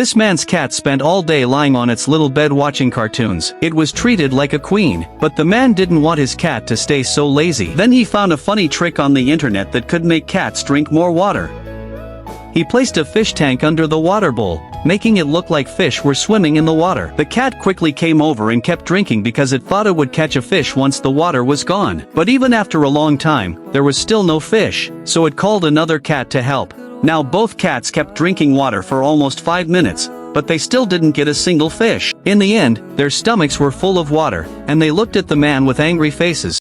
This man's cat spent all day lying on its little bed watching cartoons. It was treated like a queen, but the man didn't want his cat to stay so lazy. Then he found a funny trick on the internet that could make cats drink more water. He placed a fish tank under the water bowl, making it look like fish were swimming in the water. The cat quickly came over and kept drinking because it thought it would catch a fish once the water was gone. But even after a long time, there was still no fish, so it called another cat to help. Now both cats kept drinking water for almost 5 minutes, but they still didn't get a single fish. In the end, their stomachs were full of water, and they looked at the man with angry faces.